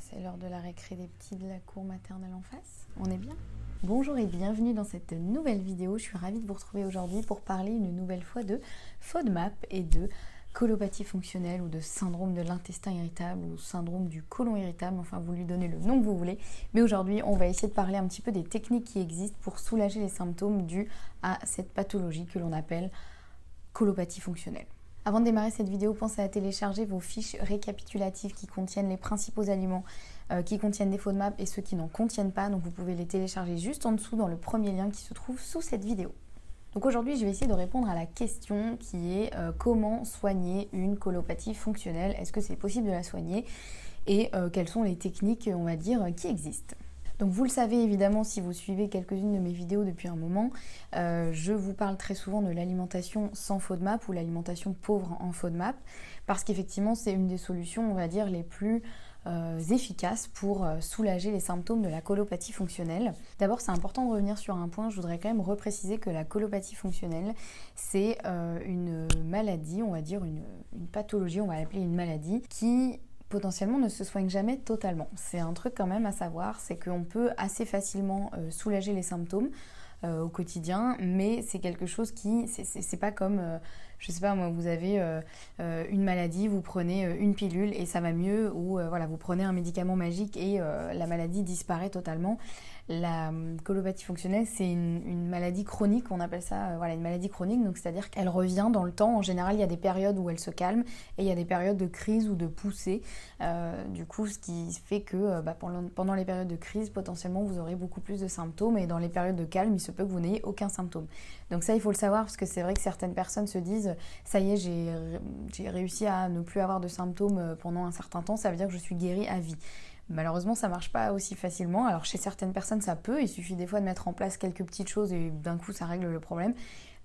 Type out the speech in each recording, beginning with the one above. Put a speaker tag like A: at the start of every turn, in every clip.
A: c'est l'heure de la récré des petits de la cour maternelle en face. On est bien? Bonjour et bienvenue dans cette nouvelle vidéo. Je suis ravie de vous retrouver aujourd'hui pour parler une nouvelle fois de FODMAP et de colopathie fonctionnelle ou de syndrome de l'intestin irritable ou syndrome du côlon irritable, enfin vous lui donnez le nom que vous voulez. Mais aujourd'hui, on va essayer de parler un petit peu des techniques qui existent pour soulager les symptômes dus à cette pathologie que l'on appelle colopathie fonctionnelle. Avant de démarrer cette vidéo, pensez à télécharger vos fiches récapitulatives qui contiennent les principaux aliments qui contiennent des FODMAP et ceux qui n'en contiennent pas. Donc vous pouvez les télécharger juste en dessous dans le premier lien qui se trouve sous cette vidéo. Donc aujourd'hui, je vais essayer de répondre à la question qui est comment soigner une colopathie fonctionnelle? Est-ce que c'est possible de la soigner? Et quelles sont les techniques, on va dire, qui existent? Donc vous le savez évidemment si vous suivez quelques-unes de mes vidéos depuis un moment, je vous parle très souvent de l'alimentation sans FODMAP ou l'alimentation pauvre en FODMAP parce qu'effectivement c'est une des solutions, on va dire, les plus efficaces pour soulager les symptômes de la colopathie fonctionnelle. D'abord c'est important de revenir sur un point, je voudrais quand même repréciser que la colopathie fonctionnelle c'est une maladie, on va dire une pathologie, on va l'appeler une maladie qui potentiellement ne se soigne jamais totalement. C'est un truc quand même à savoir, c'est qu'on peut assez facilement soulager les symptômes au quotidien, mais c'est quelque chose qui, c'est pas comme, je sais pas moi, vous avez une maladie, vous prenez une pilule et ça va mieux, ou voilà, vous prenez un médicament magique et la maladie disparaît totalement. La colopathie fonctionnelle, c'est une maladie chronique, on appelle ça voilà, une maladie chronique, donc c'est-à-dire qu'elle revient dans le temps. En général, il y a des périodes où elle se calme et il y a des périodes de crise ou de poussée. Du coup, ce qui fait que pendant les périodes de crise, potentiellement, vous aurez beaucoup plus de symptômes et dans les périodes de calme, il se peut que vous n'ayez aucun symptôme. Donc ça, il faut le savoir parce que c'est vrai que certaines personnes se disent « ça y est, j'ai réussi à ne plus avoir de symptômes pendant un certain temps, ça veut dire que je suis guérie à vie ». Malheureusement, ça marche pas aussi facilement. Alors chez certaines personnes, ça peut. Il suffit des fois de mettre en place quelques petites choses et d'un coup, ça règle le problème.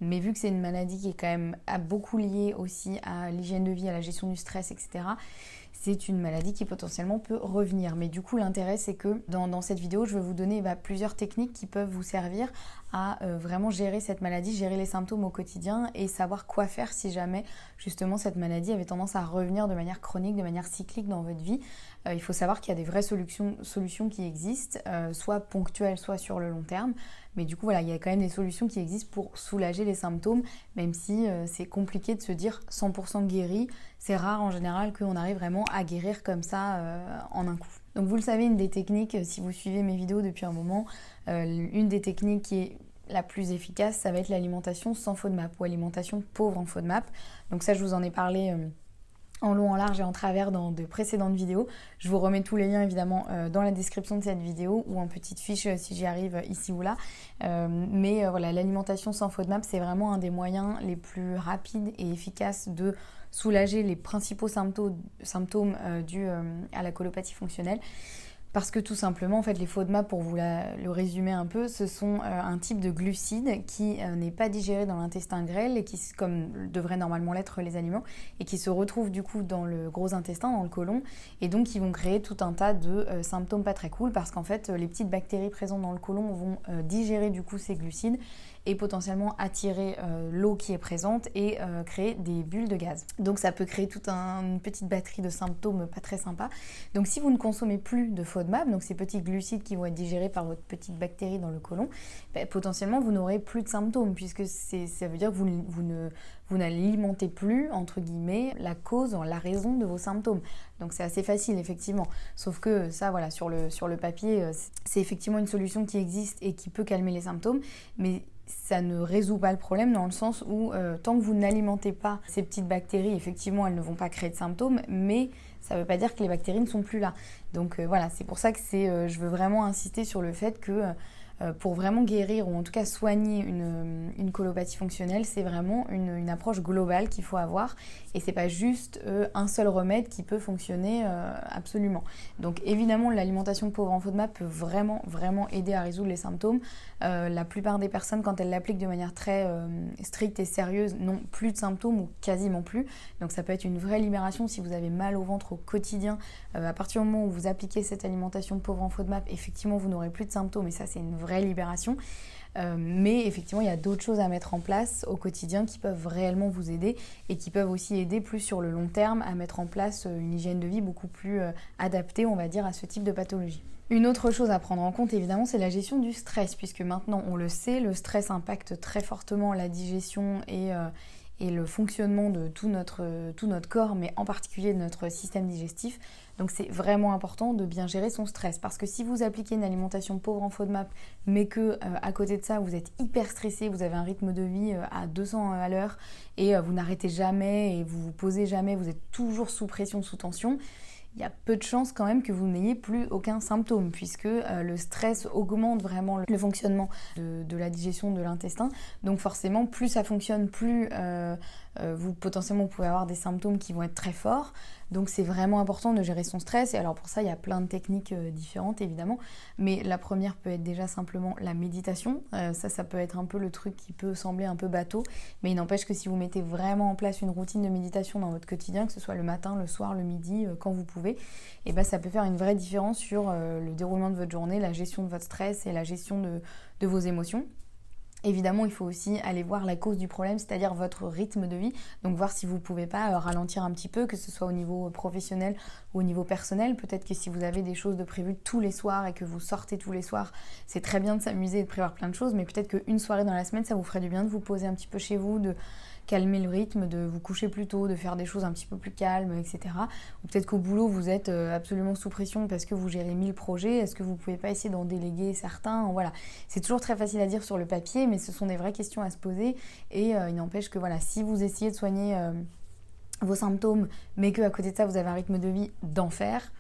A: Mais vu que c'est une maladie qui est quand même beaucoup liée aussi à l'hygiène de vie, à la gestion du stress, etc., c'est une maladie qui potentiellement peut revenir. Mais du coup, l'intérêt, c'est que dans cette vidéo, je vais vous donner plusieurs techniques qui peuvent vous servir à vraiment gérer cette maladie, gérer les symptômes au quotidien et savoir quoi faire si jamais, justement, cette maladie avait tendance à revenir de manière chronique, de manière cyclique dans votre vie. Il faut savoir qu'il y a des vraies solutions qui existent, soit ponctuelles, soit sur le long terme. Mais du coup, voilà, il y a quand même des solutions qui existent pour soulager les symptômes, même si c'est compliqué de se dire 100% guéri. C'est rare en général qu'on arrive vraiment à guérir comme ça en un coup. Donc vous le savez, une des techniques, si vous suivez mes vidéos depuis un moment, une des techniques qui est la plus efficace, ça va être l'alimentation sans FODMAP ou alimentation pauvre en FODMAP. Donc ça, je vous en ai parlé en long, en large et en travers dans de précédentes vidéos. Je vous remets tous les liens évidemment dans la description de cette vidéo ou en petite fiche si j'y arrive ici ou là. Mais voilà, l'alimentation sans FODMAP, c'est vraiment un des moyens les plus rapides et efficaces de soulager les principaux symptômes dus à la colopathie fonctionnelle. Parce que tout simplement, en fait, les FODMAP, pour vous le résumer un peu, ce sont un type de glucide qui n'est pas digéré dans l'intestin grêle et qui, comme devraient normalement l'être les aliments, et qui se retrouve du coup dans le gros intestin, dans le côlon, et donc qui vont créer tout un tas de symptômes pas très cool parce qu'en fait, les petites bactéries présentes dans le côlon vont digérer du coup ces glucides et potentiellement attirer l'eau qui est présente et créer des bulles de gaz. Donc ça peut créer toute une petite batterie de symptômes pas très sympas. Donc si vous ne consommez plus de FODMAP, donc ces petits glucides qui vont être digérés par votre petite bactérie dans le côlon, potentiellement vous n'aurez plus de symptômes puisque ça veut dire que vous n'alimentez plus, entre guillemets, la cause, la raison de vos symptômes. Donc c'est assez facile effectivement. Sauf que ça, voilà, sur le papier, c'est effectivement une solution qui existe et qui peut calmer les symptômes, mais ça ne résout pas le problème dans le sens où tant que vous n'alimentez pas ces petites bactéries, effectivement, elles ne vont pas créer de symptômes, mais ça ne veut pas dire que les bactéries ne sont plus là. Donc voilà, c'est pour ça que je veux vraiment insister sur le fait que pour vraiment guérir ou en tout cas soigner une colopathie fonctionnelle, c'est vraiment une approche globale qu'il faut avoir et c'est pas juste un seul remède qui peut fonctionner absolument. Donc évidemment l'alimentation pauvre en FODMAP peut vraiment aider à résoudre les symptômes. La plupart des personnes, quand elles l'appliquent de manière très stricte et sérieuse, n'ont plus de symptômes ou quasiment plus. Donc ça peut être une vraie libération si vous avez mal au ventre au quotidien. À partir du moment où vous appliquez cette alimentation pauvre en FODMAP, effectivement vous n'aurez plus de symptômes et ça c'est une vraie libération. Mais effectivement, il y a d'autres choses à mettre en place au quotidien qui peuvent réellement vous aider et qui peuvent aussi aider plus sur le long terme à mettre en place une hygiène de vie beaucoup plus adaptée, on va dire, à ce type de pathologie. Une autre chose à prendre en compte, évidemment, c'est la gestion du stress, puisque maintenant, on le sait, le stress impacte très fortement la digestion et le fonctionnement de tout notre corps, mais en particulier de notre système digestif. Donc c'est vraiment important de bien gérer son stress, parce que si vous appliquez une alimentation pauvre en FODMAP, mais que à côté de ça vous êtes hyper stressé, vous avez un rythme de vie à 200 à l'heure et vous n'arrêtez jamais et vous vous posez jamais, vous êtes toujours sous pression, sous tension, il y a peu de chances quand même que vous n'ayez plus aucun symptôme, puisque le stress augmente vraiment le fonctionnement de la digestion de l'intestin. Donc forcément, plus ça fonctionne, plus vous potentiellement pouvez avoir des symptômes qui vont être très forts. Donc c'est vraiment important de gérer son stress. Et alors pour ça, il y a plein de techniques différentes évidemment. Mais la première peut être déjà simplement la méditation. Ça peut être un peu le truc qui peut sembler un peu bateau. Mais il n'empêche que si vous mettez vraiment en place une routine de méditation dans votre quotidien, que ce soit le matin, le soir, le midi, quand vous pouvez, et ben ça peut faire une vraie différence sur le déroulement de votre journée, la gestion de votre stress et la gestion de vos émotions. Évidemment, il faut aussi aller voir la cause du problème, c'est-à-dire votre rythme de vie. Donc voir si vous ne pouvez pas ralentir un petit peu, que ce soit au niveau professionnel ou au niveau personnel. Peut-être que si vous avez des choses de prévues tous les soirs et que vous sortez tous les soirs, c'est très bien de s'amuser et de prévoir plein de choses. Mais peut-être qu'une soirée dans la semaine, ça vous ferait du bien de vous poser un petit peu chez vous, de calmer le rythme, de vous coucher plus tôt, de faire des choses un petit peu plus calmes, etc. Ou peut-être qu'au boulot, vous êtes absolument sous pression parce que vous gérez 1000 projets. Est-ce que vous ne pouvez pas essayer d'en déléguer certains? Voilà, c'est toujours très facile à dire sur le papier, mais ce sont des vraies questions à se poser. Et il n'empêche que voilà, si vous essayez de soigner vos symptômes, mais qu'à côté de ça, vous avez un rythme de vie d'enfer,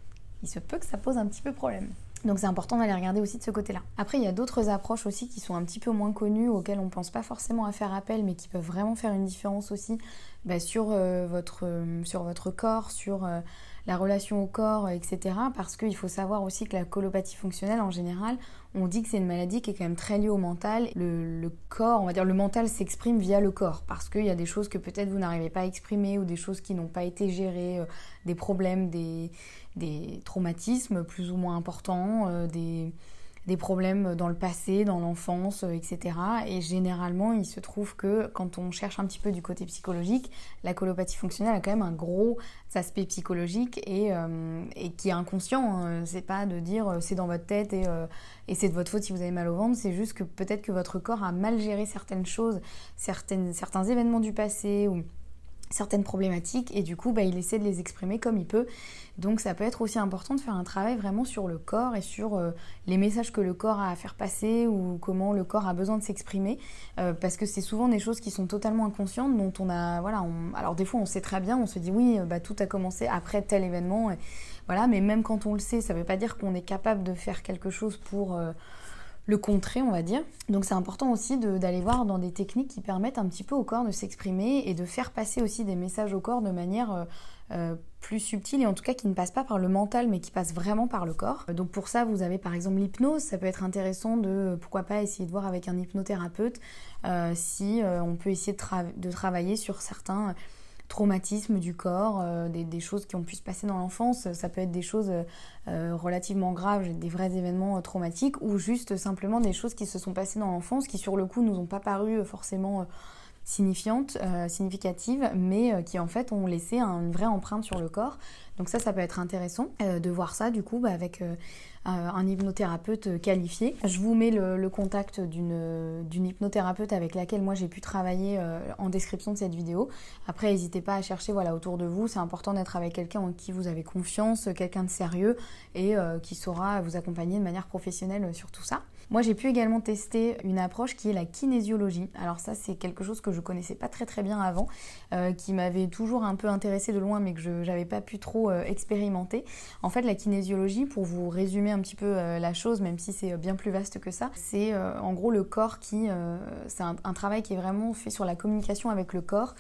A: il se peut que ça pose un petit peu problème. Donc c'est important d'aller regarder aussi de ce côté-là. Après, il y a d'autres approches aussi qui sont un petit peu moins connues, auxquelles on ne pense pas forcément à faire appel, mais qui peuvent vraiment faire une différence aussi sur votre corps, sur la relation au corps, etc. Parce qu'il faut savoir aussi que la colopathie fonctionnelle, en général, on dit que c'est une maladie qui est quand même très liée au mental. Le corps, on va dire le mental s'exprime via le corps, parce qu'il y a des choses que peut-être vous n'arrivez pas à exprimer ou des choses qui n'ont pas été gérées, des problèmes, des traumatismes plus ou moins importants, des problèmes dans le passé, dans l'enfance, etc. Et généralement, il se trouve que quand on cherche un petit peu du côté psychologique, la colopathie fonctionnelle a quand même un gros aspect psychologique et qui est inconscient. C'est pas de dire c'est dans votre tête et c'est de votre faute si vous avez mal au ventre, c'est juste que peut-être que votre corps a mal géré certaines choses, certains événements du passé ou certaines problématiques et du coup il essaie de les exprimer comme il peut. Donc ça peut être aussi important de faire un travail vraiment sur le corps et sur les messages que le corps a à faire passer ou comment le corps a besoin de s'exprimer parce que c'est souvent des choses qui sont totalement inconscientes dont on a alors des fois on sait très bien, on se dit oui tout a commencé après tel événement et, voilà, mais même quand on le sait, ça veut pas dire qu'on est capable de faire quelque chose pour le contrer, on va dire. Donc c'est important aussi d'aller voir dans des techniques qui permettent un petit peu au corps de s'exprimer et de faire passer aussi des messages au corps de manière plus subtile et en tout cas qui ne passe pas par le mental mais qui passe vraiment par le corps. Donc pour ça vous avez par exemple l'hypnose, ça peut être intéressant de pourquoi pas essayer de voir avec un hypnothérapeute si on peut essayer de travailler sur certains traumatismes du corps, des choses qui ont pu se passer dans l'enfance. Ça peut être des choses relativement graves, des vrais événements traumatiques ou juste simplement des choses qui se sont passées dans l'enfance qui sur le coup nous ont pas paru forcément significatives, mais qui en fait ont laissé une vraie empreinte sur le corps. Donc ça peut être intéressant de voir ça du coup avec un hypnothérapeute qualifié. Je vous mets le contact d'une hypnothérapeute avec laquelle moi j'ai pu travailler en description de cette vidéo. Après n'hésitez pas à chercher autour de vous, c'est important d'être avec quelqu'un en qui vous avez confiance, quelqu'un de sérieux et qui saura vous accompagner de manière professionnelle sur tout ça. Moi j'ai pu également tester une approche qui est la kinésiologie. Alors ça c'est quelque chose que je connaissais pas très bien avant, qui m'avait toujours un peu intéressée de loin mais que je n'avais pas pu trop expérimenter. En fait la kinésiologie, pour vous résumer un petit peu la chose, même si c'est bien plus vaste que ça, c'est en gros le corps qui... c'est un travail qui est vraiment fait sur la communication avec le corps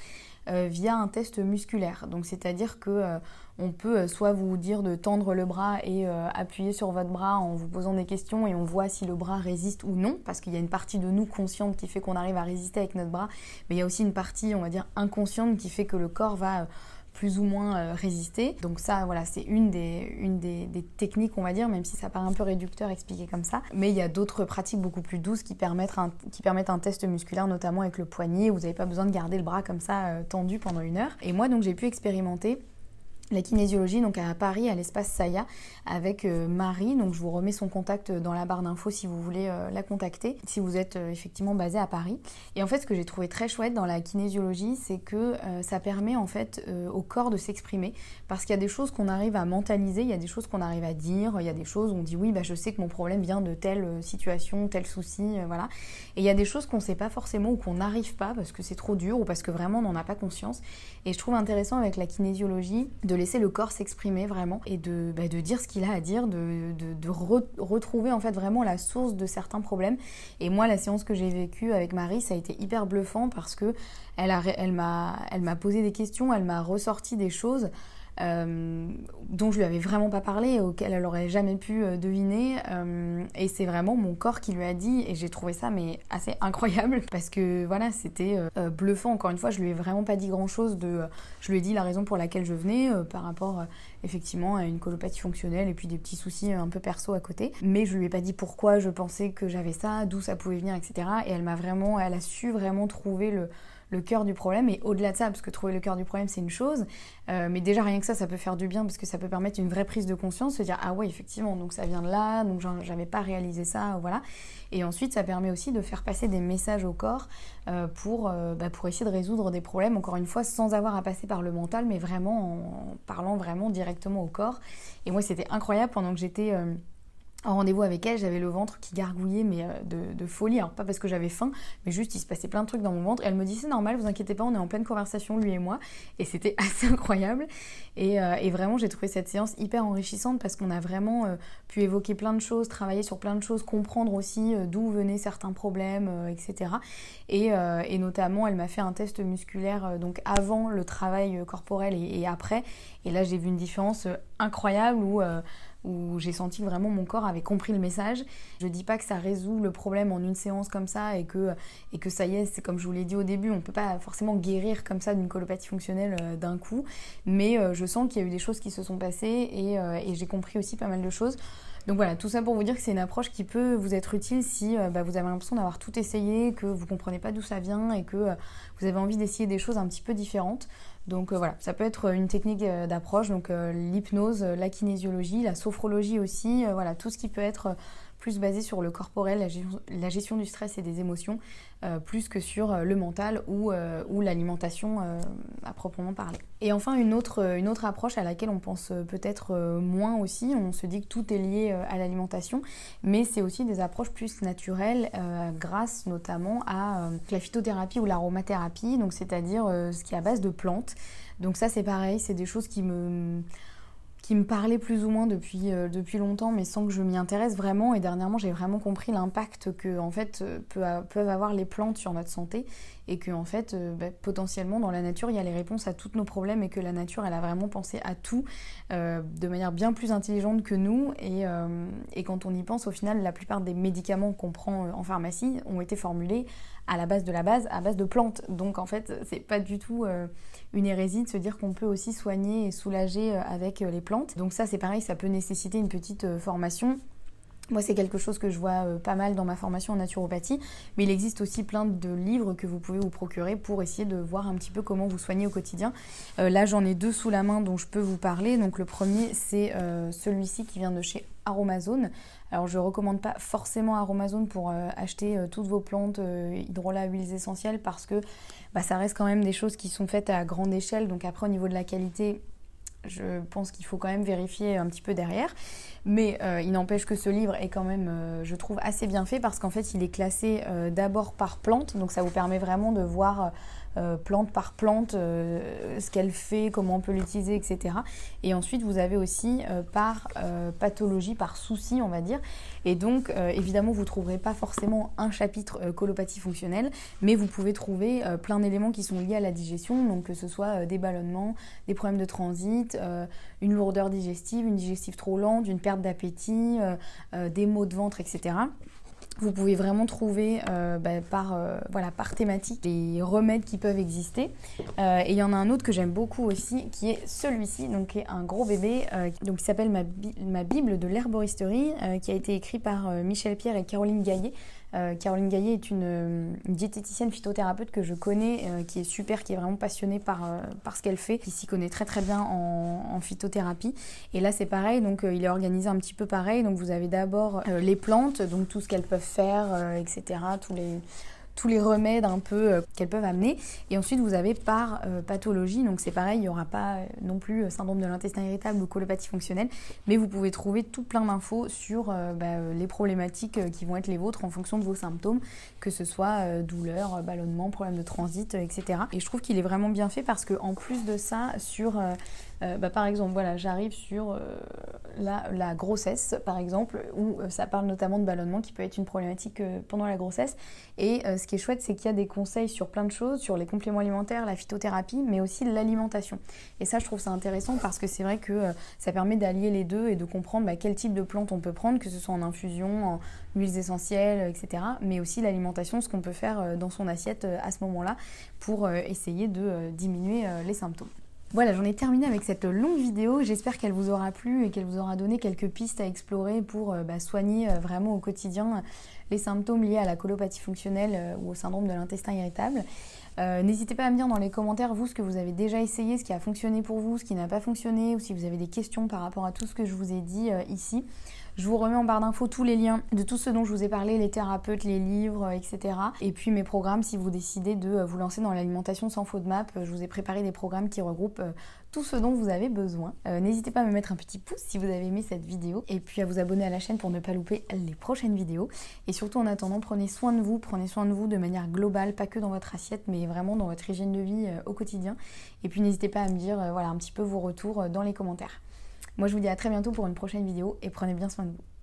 A: via un test musculaire. Donc c'est-à-dire que on peut soit vous dire de tendre le bras et appuyer sur votre bras en vous posant des questions et on voit si le bras résiste ou non, parce qu'il y a une partie de nous consciente qui fait qu'on arrive à résister avec notre bras, mais il y a aussi une partie, on va dire, inconsciente qui fait que le corps va plus ou moins résister. Donc ça, voilà, c'est une des techniques, on va dire, même si ça paraît un peu réducteur expliqué comme ça. Mais il y a d'autres pratiques beaucoup plus douces qui permettent un test musculaire, notamment avec le poignet. Vous n'avez pas besoin de garder le bras comme ça tendu pendant 1 heure. Et moi, donc, j'ai pu expérimenter la kinésiologie donc à Paris à l'espace Saya avec Marie, donc je vous remets son contact dans la barre d'infos si vous voulez la contacter, si vous êtes effectivement basé à Paris. Et en fait ce que j'ai trouvé très chouette dans la kinésiologie, c'est que ça permet en fait au corps de s'exprimer, parce qu'il y a des choses qu'on arrive à mentaliser, il y a des choses qu'on arrive à dire, il y a des choses où on dit oui je sais que mon problème vient de telle situation, tel souci, voilà. Et il y a des choses qu'on ne sait pas forcément ou qu'on n'arrive pas parce que c'est trop dur ou parce que vraiment on n'en a pas conscience. Et je trouve intéressant avec la kinésiologie de laisser le corps s'exprimer vraiment et de dire ce qu'il a à dire, de retrouver en fait vraiment la source de certains problèmes. Et moi, la séance que j'ai vécue avec Marie, ça a été hyper bluffant parce que elle m'a posé des questions, elle m'a ressorti des choses dont je lui avais vraiment pas parlé, auxquelles elle aurait jamais pu deviner, et c'est vraiment mon corps qui lui a dit, et j'ai trouvé ça mais assez incroyable parce que voilà, c'était bluffant. Encore une fois, je lui ai vraiment pas dit grand chose je lui ai dit la raison pour laquelle je venais par rapport effectivement à une colopathie fonctionnelle et puis des petits soucis un peu perso à côté, mais je lui ai pas dit pourquoi je pensais que j'avais ça, d'où ça pouvait venir, etc. Et elle a su vraiment trouver le cœur du problème. Et au-delà de ça, parce que trouver le cœur du problème c'est une chose, mais déjà rien que ça peut faire du bien parce que ça peut permettre une vraie prise de conscience, se dire ah ouais effectivement donc ça vient de là, donc j'avais pas réalisé ça, voilà. Et ensuite ça permet aussi de faire passer des messages au corps pour essayer de résoudre des problèmes, encore une fois sans avoir à passer par le mental, mais vraiment en parlant vraiment directement au corps. Et moi c'était incroyable, pendant que j'étais en rendez-vous avec elle, j'avais le ventre qui gargouillait mais de folie, alors pas parce que j'avais faim, mais juste il se passait plein de trucs dans mon ventre. Et elle me dit c'est normal, vous inquiétez pas, on est en pleine conversation lui et moi, et c'était assez incroyable. Et vraiment j'ai trouvé cette séance hyper enrichissante parce qu'on a vraiment pu évoquer plein de choses, travailler sur plein de choses, comprendre aussi d'où venaient certains problèmes, etc. Et notamment elle m'a fait un test musculaire donc avant le travail corporel et après, et là j'ai vu une différence incroyable où j'ai senti que vraiment mon corps avait compris le message. Je dis pas que ça résout le problème en une séance comme ça et que ça y est, c'est comme je vous l'ai dit au début, on peut pas forcément guérir comme ça d'une colopathie fonctionnelle d'un coup, mais je sens qu'il y a eu des choses qui se sont passées et j'ai compris aussi pas mal de choses. Donc voilà, tout ça pour vous dire que c'est une approche qui peut vous être utile si vous avez l'impression d'avoir tout essayé, que vous comprenez pas d'où ça vient et que vous avez envie d'essayer des choses un petit peu différentes. Donc voilà, ça peut être une technique d'approche, donc l'hypnose, la kinésiologie, la sophrologie aussi, voilà, tout ce qui peut être plus basé sur le corporel, la gestion du stress et des émotions, plus que sur le mental ou l'alimentation à proprement parler. Et enfin, une autre approche à laquelle on pense peut-être moins aussi, on se dit que tout est lié à l'alimentation, mais c'est aussi des approches plus naturelles, grâce notamment à la phytothérapie ou l'aromathérapie, donc c'est-à-dire ce qui est à base de plantes. Donc ça c'est pareil, c'est des choses qui me parlaient plus ou moins depuis longtemps, mais sans que je m'y intéresse vraiment. Et dernièrement, j'ai vraiment compris l'impact que en fait, peuvent avoir les plantes sur notre santé, et que en fait, potentiellement, dans la nature, il y a les réponses à tous nos problèmes, et que la nature, elle a vraiment pensé à tout de manière bien plus intelligente que nous. Et quand on y pense, au final, la plupart des médicaments qu'on prend en pharmacie ont été formulés à base de plantes. Donc en fait, c'est pas du tout une hérésie de se dire qu'on peut aussi soigner et soulager avec les plantes. Donc ça, c'est pareil, ça peut nécessiter une petite formation. Moi, c'est quelque chose que je vois pas mal dans ma formation en naturopathie, mais il existe aussi plein de livres que vous pouvez vous procurer pour essayer de voir un petit peu comment vous soignez au quotidien. Là, j'en ai 2 sous la main dont je peux vous parler. Donc le premier, c'est celui-ci qui vient de chez Aromazone. Alors je ne recommande pas forcément Aromazone pour acheter toutes vos plantes hydrolat, huiles essentielles, parce que ça reste quand même des choses qui sont faites à grande échelle. Donc après, au niveau de la qualité, je pense qu'il faut quand même vérifier un petit peu derrière. Mais il n'empêche que ce livre est quand même, je trouve, assez bien fait, parce qu'en fait, il est classé d'abord par plante. Donc ça vous permet vraiment de voir plante par plante ce qu'elle fait, comment on peut l'utiliser, etc. Et ensuite, vous avez aussi par pathologie, par souci, on va dire. Et donc, évidemment, vous ne trouverez pas forcément un chapitre colopathie fonctionnelle, mais vous pouvez trouver plein d'éléments qui sont liés à la digestion, donc que ce soit des ballonnements, des problèmes de transit, une lourdeur digestive, une digestive trop lente, une perte d'appétit, des maux de ventre, etc. Vous pouvez vraiment trouver par thématique les remèdes qui peuvent exister. Et il y en a un autre que j'aime beaucoup aussi, qui est celui-ci, donc qui est un gros bébé, donc qui s'appelle ma Bible de l'herboristerie, qui a été écrit par Michel Pierre et Caroline Gaillet. Caroline Gaillet est une diététicienne phytothérapeute que je connais, qui est super, qui est vraiment passionnée par ce qu'elle fait, qui s'y connaît très très bien en phytothérapie. Et là c'est pareil, donc il est organisé un petit peu pareil. Donc vous avez d'abord les plantes, donc tout ce qu'elles peuvent faire, etc. Tous les remèdes un peu qu'elles peuvent amener. Et ensuite, vous avez par pathologie, donc c'est pareil, il n'y aura pas non plus syndrome de l'intestin irritable ou colopathie fonctionnelle, mais vous pouvez trouver tout plein d'infos sur les problématiques qui vont être les vôtres en fonction de vos symptômes, que ce soit douleur, ballonnement, problème de transit, etc. Et je trouve qu'il est vraiment bien fait parce qu'en plus de ça, par exemple, voilà, j'arrive sur la grossesse, par exemple, où ça parle notamment de ballonnement qui peut être une problématique pendant la grossesse. Et ce qui est chouette, c'est qu'il y a des conseils sur plein de choses, sur les compléments alimentaires, la phytothérapie, mais aussi l'alimentation. Et ça, je trouve ça intéressant parce que c'est vrai que ça permet d'allier les deux et de comprendre quel type de plante on peut prendre, que ce soit en infusion, en huiles essentielles, etc. Mais aussi l'alimentation, ce qu'on peut faire dans son assiette à ce moment-là pour essayer de diminuer les symptômes. Voilà, j'en ai terminé avec cette longue vidéo. J'espère qu'elle vous aura plu et qu'elle vous aura donné quelques pistes à explorer pour soigner vraiment au quotidien les symptômes liés à la colopathie fonctionnelle ou au syndrome de l'intestin irritable. N'hésitez pas à me dire dans les commentaires, vous, ce que vous avez déjà essayé, ce qui a fonctionné pour vous, ce qui n'a pas fonctionné, ou si vous avez des questions par rapport à tout ce que je vous ai dit ici. Je vous remets en barre d'infos tous les liens de tout ce dont je vous ai parlé, les thérapeutes, les livres, etc. Et puis mes programmes, si vous décidez de vous lancer dans l'alimentation sans FODMAP, je vous ai préparé des programmes qui regroupent tout ce dont vous avez besoin. N'hésitez pas à me mettre un petit pouce si vous avez aimé cette vidéo et puis à vous abonner à la chaîne pour ne pas louper les prochaines vidéos. Et surtout en attendant, prenez soin de vous de manière globale, pas que dans votre assiette, mais vraiment dans votre hygiène de vie au quotidien. Et puis n'hésitez pas à me dire un petit peu vos retours dans les commentaires. Moi je vous dis à très bientôt pour une prochaine vidéo et prenez bien soin de vous.